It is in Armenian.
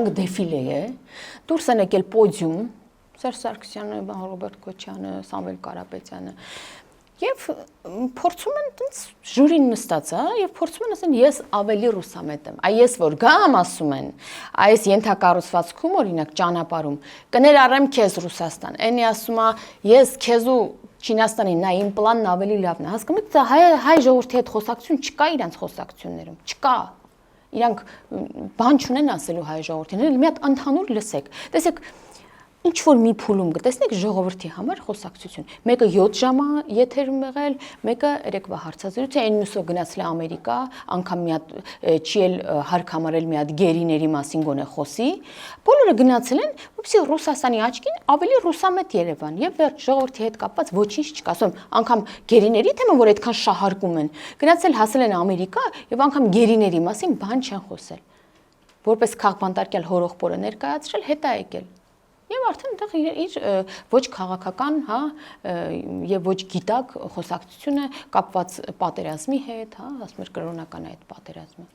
տեսանք դեֆիլե է, դուրս են եկել պոդիում, Սերժ Սարգսյանը, Ռոբերտ Քոչյանը, Սամվել Կարապետյանը եւ փորձում են տենց ժյուրին նստած, եւ փորձում են ասեն ես ավելի ռուսամետ եմ։ Այ ես որ գամ ասում են, այս ենթակառուցվածքում օրինակ ճանապարհում կներառեմ քեզ Ռուսաստան։ Էնի ասում է ես քեզու Չինաստանին նա իմ պլանն ավելի լավն է։ Հասկանում եք, հայ ժողովրդի հետ խոսակցություն չկա իրանց խոսակցություններում, չկա։ Իրանք բան չունեն ասելու հայ ժողովրդին, մի հատ ընդհանուր լսեք։ Տեսեք, ինչ որ մի փուլում կտեսնեք ժողովրդի համար խոսակցություն։ Մեկը 7 ժամ է եթերում եղել, մեկը երեկվա հարցազրույց է, այն մյուսը գնացել է Ամերիկա, անգամ մի հատ չի էլ հարկ համարել մի հատ գերիների մասին գոնե խոսի։ Բոլորը գնացել են, որպեսզի Ռուսաստանի աչքին ավելի ռուսամետ Երևան եւ վերջ ժողովրդի հետ կապված ոչինչ չկա։ Ասում անգամ գերիների թեման, որ այդքան շահարկում են, գնացել հասել են Ամերիկա եւ անգամ գերիների մասին բան չեն խոսել։ Որպես քաղբանտարկյալ հորողբորը ներկայացրել, հետա եկել։ Եվ արդեն այդտեղ իր ոչ քաղաքական, հա, եւ ոչ գիտակ խոսակցությունը կապված պատերազմի հետ, հա, ասում էր կրոնական է այդ պատերազմը։